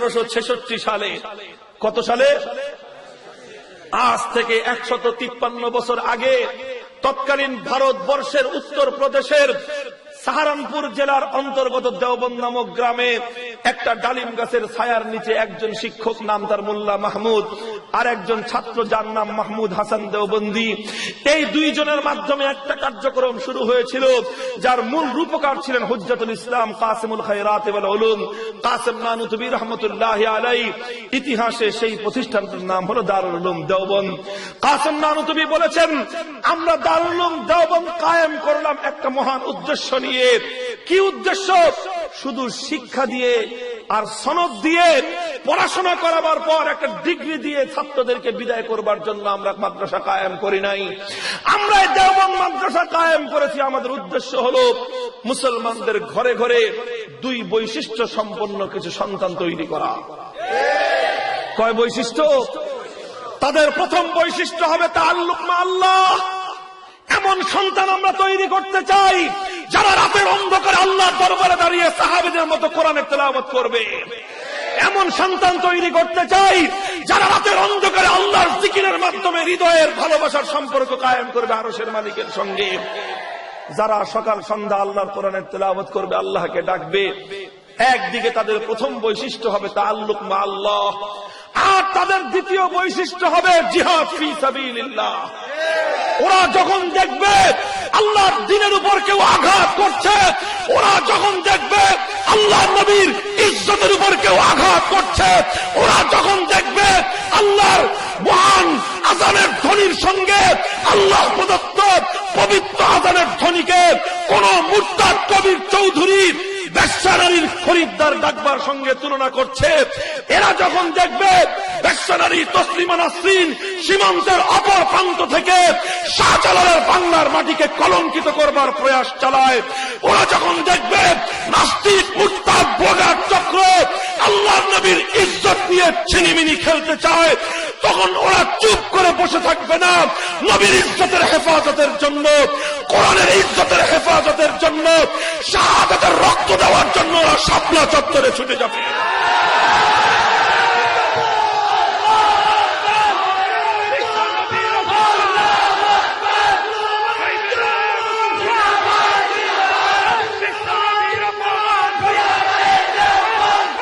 1866 সালে। কত সালে? আজ থেকে 153 বছর আগে তৎকালীন ভারতবর্ষের উত্তর প্রদেশের সাহারানপুর জেলার অন্তর্গত দেওবন্দ নামক গ্রামে একটা ডালিম গাছের ছায়ার নিচে একজন শিক্ষক, নাম তার মোল্লা মাহমুদ, আর একজন ছাত্র যার নাম মাহমুদ হাসান দেওবন্দি, এই দুইজনের মাধ্যমে একটা কার্যক্রম শুরু হয়েছিল যার মূল রূপকার ছিলেন হুজ্জাতুল ইসলাম কাসিমুল খায়রাত ওয়াল উলুম কাসিম নানুতুবি রহমাতুল্লাহি আলাইহি। ইতিহাসে সেই প্রতিষ্ঠানটির নাম হলো দারুল উলুম দেওবন্দ। কাসিম নানুতুবি বলেছেন, আমরা দারুল উলুম দেওবন্দ কায়েম করলাম একটা মহান উদ্দেশ্য নিয়ে। কি উদ্দেশ্য? শুধু শিক্ষা দিয়ে আর সনদ দিয়ে পড়াশোনা করাবার পর একটা ডিগ্রি দিয়ে ছাত্রদেরকে বিদায় করবার জন্য আমরা মাদ্রাসা কায়েম করি নাই। আমরা দেওবন্দ মাদ্রাসা কায়েম করেছি, আমাদের উদ্দেশ্য হলো মুসলমানদের ঘরে ঘরে দুই বৈশিষ্ট্য সম্পন্ন কিছু সন্তান তৈরি করা। কয় বৈশিষ্ট্য? তাদের প্রথম বৈশিষ্ট্য হবে তাআল্লুক মা আল্লাহ। এমন সন্তান আমরা তৈরি করতে চাই যারা রাতের অন্ধকারে আল্লাহর দরবারে দাঁড়িয়ে সাহাবীদের মতো কোরআনের তেলাওয়াত করবে। এমন সন্তান তৈরি করতে চাই যারা রাতের অন্ধকারে আল্লাহর জিকিরের মাধ্যমে হৃদয়ের ভালোবাসার সম্পর্ক কায়েম করবে আরশের মালিকের সঙ্গে। যারা সকাল সন্ধ্যা আল্লাহর কোরআনের তেলাওয়াত করবে, আল্লাহকে ডাকবে। একদিকে তাদের প্রথম বৈশিষ্ট্য হবে তাআল্লুক মা আল্লাহ, আর তাদের দ্বিতীয় বৈশিষ্ট্য হবে জিহাদ ফি সাবিলিল্লাহ। ওরা যখন দেখবে আল্লাহর দ্বীনের উপর কেউ আঘাত করছে, ওরা যখন দেখবে আল্লাহর নবীর ইজ্জতের উপর কেউ আঘাত করছে, ওরা যখন দেখবে আল্লাহর মহান আযানের ধ্বনির সঙ্গে আল্লাহ প্রদত্ত পবিত্র আযানের ধ্বনিকে কোন মুরতাদ কবির চৌধুরী বেশ্যা নারীর খরিদ্দার ডাকবার সঙ্গে তুলনা করছে, এরা যখন দেখবে বেশ্যা নারী তসলিমা নাসরিন সীমান্তের অপর প্রান্ত থেকে শাহজালালের বাংলার মাটিকে কলঙ্কিত করবার প্রয়াস চালায়, ওরা যখন দেখবে নাস্তিক মুরতাদ ব্লগার চক্র আল্লাহর নবীর ইজ্জত নিয়ে ছিনিমিনি খেলতে চায়, তখন ওরা চুপ করে বসে থাকবে না। নবীর ইজ্জতের হেফাজতের জন্য, কোরআনের ইজ্জতের হেফাজতের জন্য, শাহাদাতের রক্ত দেওয়ার জন্য ওরা শাপলা চত্বরে ছুটে যাবে।